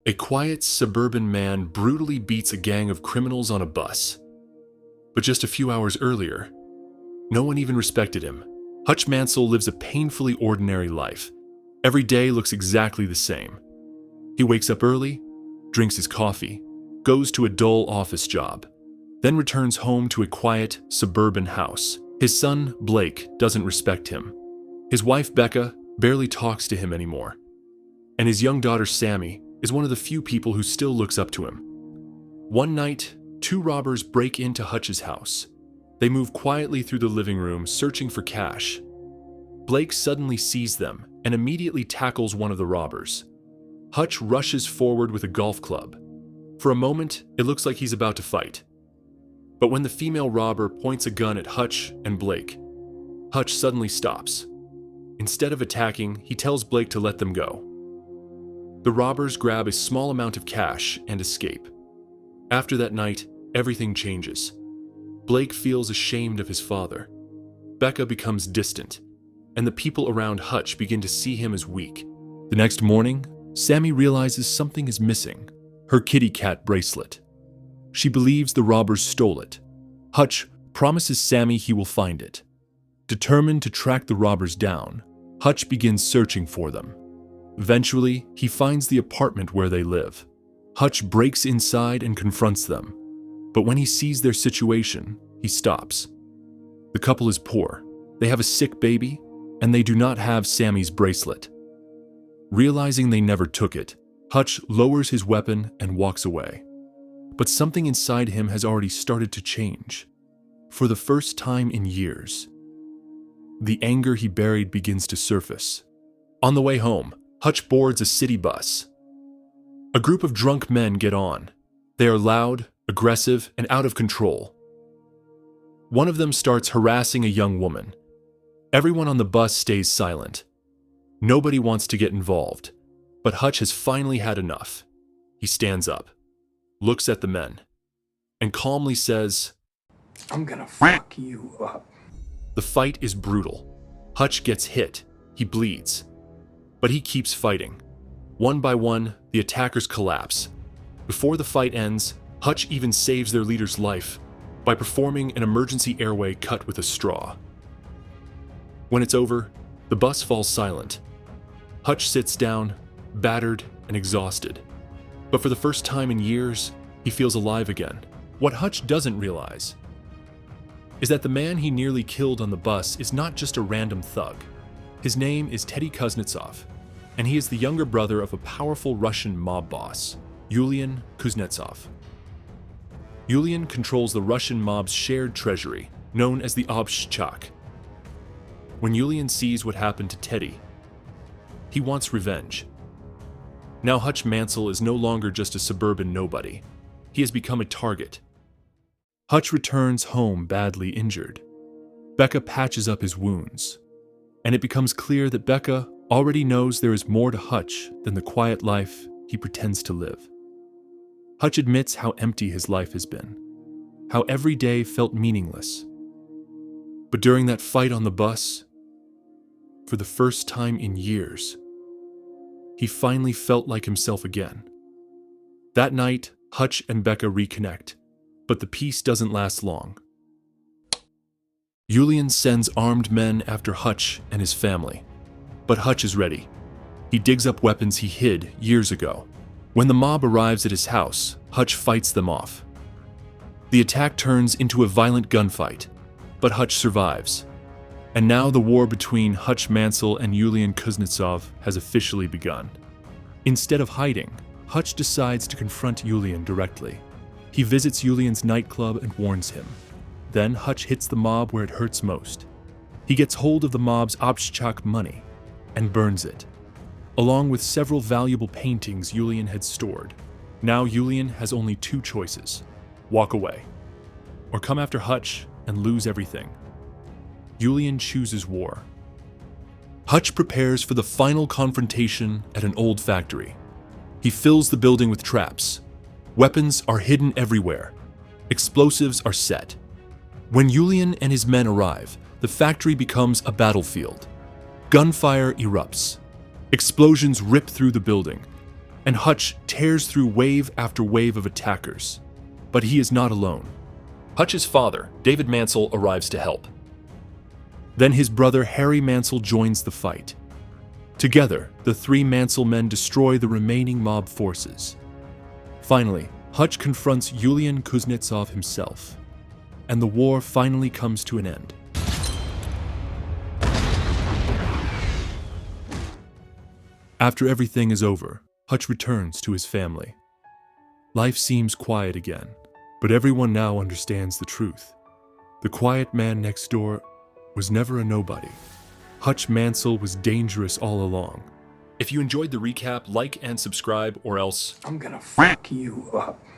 A quiet suburban man brutally beats a gang of criminals on a bus. But just a few hours earlier, no one even respected him. Hutch Mansell lives a painfully ordinary life. Every day looks exactly the same. He wakes up early, drinks his coffee, goes to a dull office job, then returns home to a quiet suburban house. His son, Blake, doesn't respect him. His wife, Becca, barely talks to him anymore. And his young daughter, Sammy, is one of the few people who still looks up to him. One night, two robbers break into Hutch's house. They move quietly through the living room, searching for cash. Blake suddenly sees them and immediately tackles one of the robbers. Hutch rushes forward with a golf club. For a moment, it looks like he's about to fight. But when the female robber points a gun at Hutch and Blake, Hutch suddenly stops. Instead of attacking, he tells Blake to let them go. The robbers grab a small amount of cash and escape. After that night, everything changes. Blake feels ashamed of his father. Becca becomes distant, and the people around Hutch begin to see him as weak. The next morning, Sammy realizes something is missing: her kitty cat bracelet. She believes the robbers stole it. Hutch promises Sammy he will find it. Determined to track the robbers down, Hutch begins searching for them. Eventually, he finds the apartment where they live. Hutch breaks inside and confronts them. But when he sees their situation, he stops. The couple is poor. They have a sick baby, and they do not have Sammy's bracelet. Realizing they never took it, Hutch lowers his weapon and walks away. But something inside him has already started to change. For the first time in years, the anger he buried begins to surface. On the way home, Hutch boards a city bus. A group of drunk men get on. They are loud, aggressive, and out of control. One of them starts harassing a young woman. Everyone on the bus stays silent. Nobody wants to get involved, but Hutch has finally had enough. He stands up, looks at the men, and calmly says, "I'm gonna fuck you up." The fight is brutal. Hutch gets hit. He bleeds. But he keeps fighting. One by one, the attackers collapse. Before the fight ends, Hutch even saves their leader's life by performing an emergency airway cut with a straw. When it's over, the bus falls silent. Hutch sits down, battered and exhausted. But for the first time in years, he feels alive again. What Hutch doesn't realize is that the man he nearly killed on the bus is not just a random thug. His name is Teddy Kuznetsov, and he is the younger brother of a powerful Russian mob boss, Yulian Kuznetsov. Yulian controls the Russian mob's shared treasury, known as the Obshchak. When Yulian sees what happened to Teddy, he wants revenge. Now Hutch Mansell is no longer just a suburban nobody. He has become a target. Hutch returns home badly injured. Becca patches up his wounds, and it becomes clear that Becca already knows there is more to Hutch than the quiet life he pretends to live. Hutch admits how empty his life has been, how every day felt meaningless. But during that fight on the bus, for the first time in years, he finally felt like himself again. That night, Hutch and Becca reconnect, but the peace doesn't last long. Yulian sends armed men after Hutch and his family, but Hutch is ready. He digs up weapons he hid years ago. When the mob arrives at his house, Hutch fights them off. The attack turns into a violent gunfight, but Hutch survives. And now the war between Hutch Mansell and Yulian Kuznetsov has officially begun. Instead of hiding, Hutch decides to confront Yulian directly. He visits Yulian's nightclub and warns him. Then Hutch hits the mob where it hurts most. He gets hold of the mob's Obshchak money and burns it, along with several valuable paintings Yulian had stored. Now Yulian has only two choices: walk away, or come after Hutch and lose everything. Yulian chooses war. Hutch prepares for the final confrontation at an old factory. He fills the building with traps. Weapons are hidden everywhere. Explosives are set. When Yulian and his men arrive, the factory becomes a battlefield. Gunfire erupts. Explosions rip through the building. and Hutch tears through wave after wave of attackers. But he is not alone. Hutch's father, David Mansell, arrives to help. Then his brother Harry Mansell joins the fight. Together, the three Mansell men destroy the remaining mob forces. Finally, Hutch confronts Yulian Kuznetsov himself, and the war finally comes to an end. After everything is over, Hutch returns to his family. Life seems quiet again, but everyone now understands the truth. The quiet man next door was never a nobody. Hutch Mansell was dangerous all along. If you enjoyed the recap, like and subscribe, or else I'm gonna fuck you up.